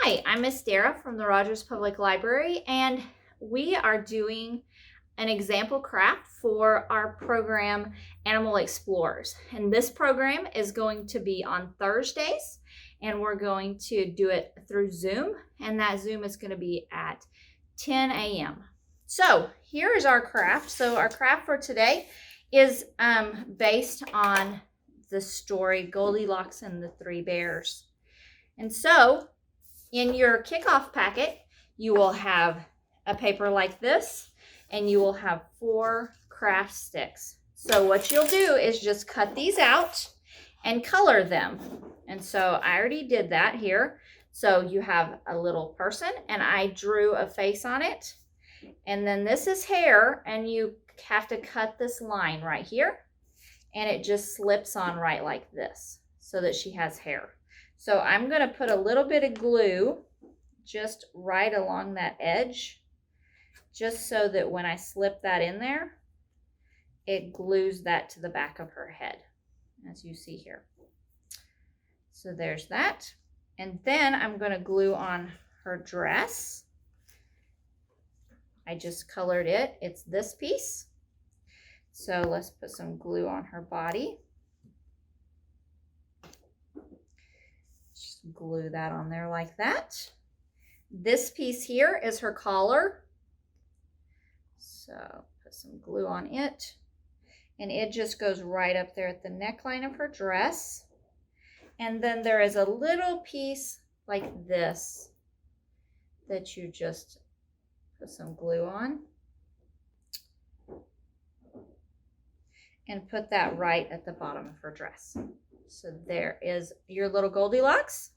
Hi, I'm Miss Dara from the Rogers Public Library, and we are doing an example craft for our program Animal Explorers. And this program is going to be on Thursdays, and we're going to do it through Zoom, and that Zoom is going to be at 10 a.m. So here is our craft. So our craft for today is based on the story Goldilocks and the Three Bears. And so in your kickoff packet, you will have a paper like this, and you will have 4 craft sticks. So what you'll do is just cut these out and color them. And so I already did that here. So you have a little person, and I drew a face on it. And then this is hair, and you have to cut this line right here, and it just slips on right like this so that she has hair. So I'm going to put a little bit of glue just right along that edge, just so that when I slip that in there, it glues that to the back of her head, as you see here. So there's that. And then I'm going to glue on her dress. I just colored it. It's this piece. So let's put some glue on her body. Just glue that on there like that. This piece here is her collar. So put some glue on it. And it just goes right up there at the neckline of her dress. And then there is a little piece like this that you just put some glue on. And put that right at the bottom of her dress. So there is your little Goldilocks.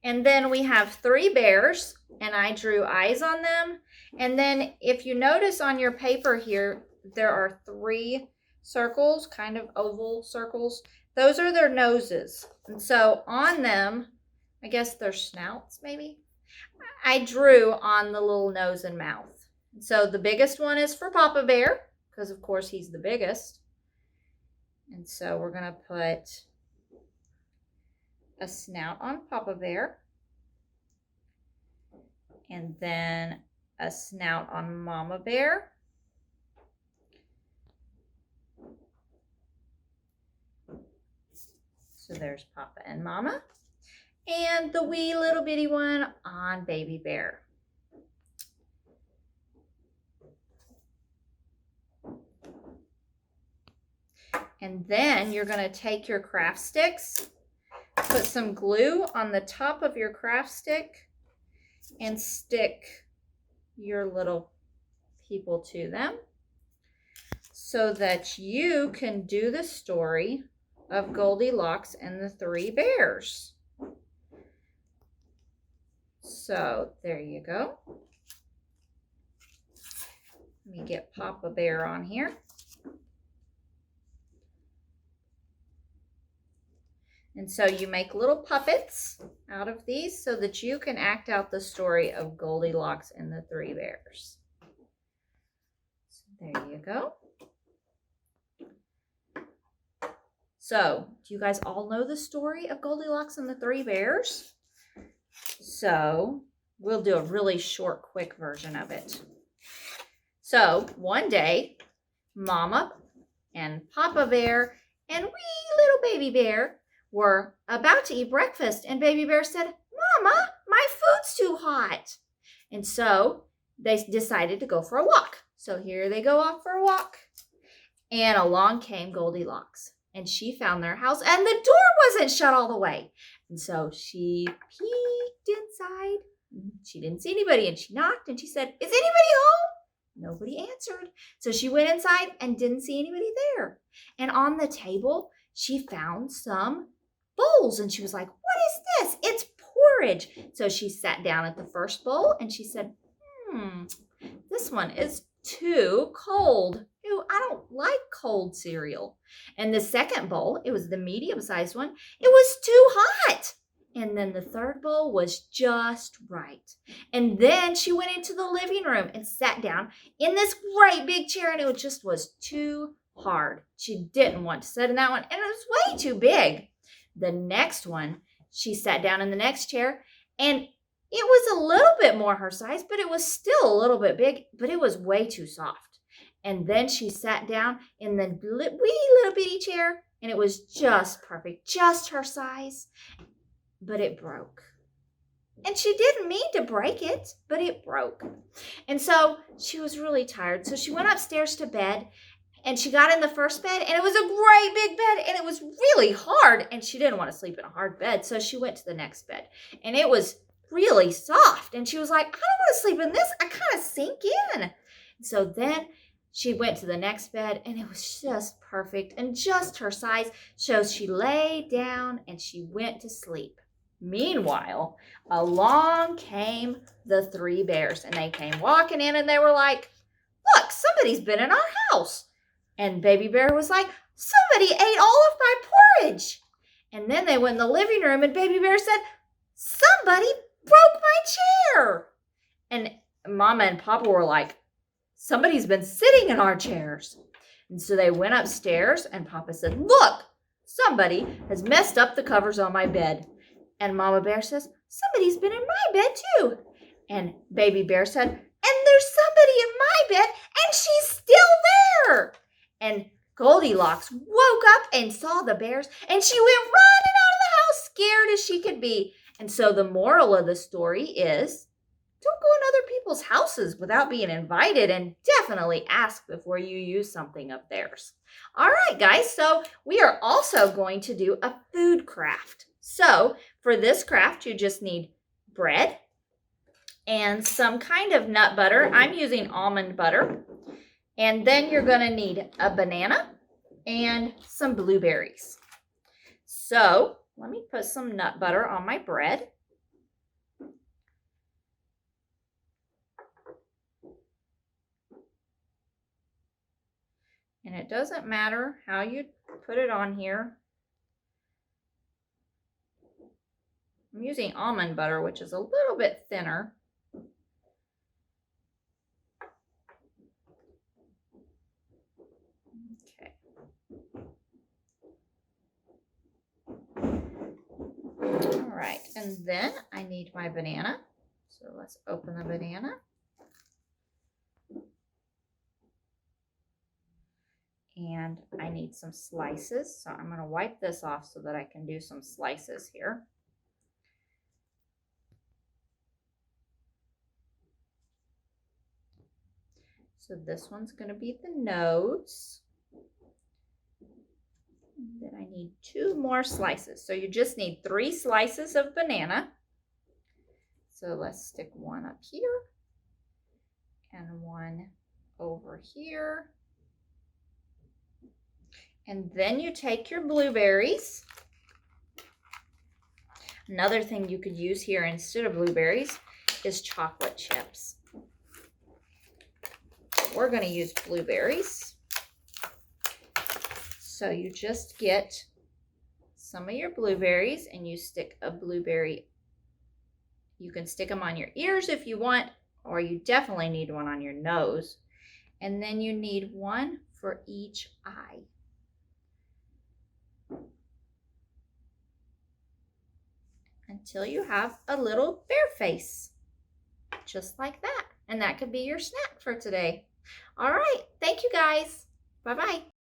And then we have 3 bears, and I drew eyes on them. And then if you notice on your paper here, there are 3 circles, kind of oval circles. Those are their noses. And so on them, I guess their snouts maybe, I drew on the little nose and mouth. So the biggest one is for Papa Bear, because of course he's the biggest. And so we're going to put a snout on Papa Bear, and then a snout on Mama Bear, so there's Papa and Mama, and the wee little bitty one on Baby Bear. And then you're going to take your craft sticks, put some glue on the top of your craft stick, and stick your little people to them so that you can do the story of Goldilocks and the 3 bears. So there you go. Let me get Papa Bear on here. And so you make little puppets out of these so that you can act out the story of Goldilocks and the 3 bears. So there you go. So do you guys all know the story of Goldilocks and the 3 bears? So we'll do a really short, quick version of it. So one day, Mama and Papa Bear and wee little Baby Bear were about to eat breakfast, and Baby Bear said, "Mama, my food's too hot." And so they decided to go for a walk. So here they go off for a walk. And along came Goldilocks, and she found their house, and the door wasn't shut all the way. And so she peeked inside. She didn't see anybody, and she knocked, and she said, "Is anybody home?" Nobody answered. So she went inside and didn't see anybody there. And on the table, she found some bowls, and she was like, "What is this? It's porridge." So she sat down at the first bowl, and she said, "This one is too cold. Ew, I don't like cold cereal." And the second bowl, it was the medium-sized one, it was too hot. And then the third bowl was just right. And then she went into the living room and sat down in this great big chair, and it just was too hard. She didn't want to sit in that one, and it was way too big. The next one, she sat down in the next chair, and It was a little bit more her size, but it was still a little bit big, but it was way too soft. And then she sat down in the wee little bitty chair, and it was just perfect, just her size, but it broke. And she didn't mean to break it, but it broke. And so she was really tired. So she went upstairs to bed, and she got in the first bed, and it was a great big bed, and it was really hard, and she didn't want to sleep in a hard bed. So she went to the next bed, and it was really soft. And she was like, I don't want to sleep in this. I kind of sink in. And so then she went to the next bed, and it was just perfect and just her size. So she lay down, and she went to sleep. Meanwhile, along came the three bears, and they came walking in, and they were like, look, somebody's been in our house. And Baby Bear was like, somebody ate all of my porridge. And then they went in the living room, and Baby Bear said, somebody broke my chair. And Mama and Papa were like, somebody's been sitting in our chairs. And so they went upstairs, and Papa said, look, somebody has messed up the covers on my bed. And Mama Bear says, somebody's been in my bed too. And Baby Bear said, and there's somebody in my bed, and she's still there. And Goldilocks woke up and saw the bears, and she went running out of the house, scared as she could be. And so the moral of the story is, don't go in other people's houses without being invited, and definitely ask before you use something of theirs. All right, guys, so we are also going to do a food craft. So for this craft, you just need bread and some kind of nut butter. I'm using almond butter. And then you're going to need a banana and some blueberries. So let me put some nut butter on my bread. And it doesn't matter how you put it on here. I'm using almond butter, which is a little bit thinner. Okay. All right, and then I need my banana. So let's open the banana. And I need some slices. So I'm going to wipe this off so that I can do some slices here. So this one's going to be the nose. Then I need 2 more slices. So you just need 3 slices of banana. So let's stick one up here and one over here. And then you take your blueberries. Another thing you could use here instead of blueberries is chocolate chips. We're going to use blueberries. So you just get some of your blueberries and you stick a blueberry. You can stick them on your ears if you want, or you definitely need one on your nose. And then you need one for each eye. Until you have a little bear face, just like that. And that could be your snack for today. All right, thank you guys. Bye-bye.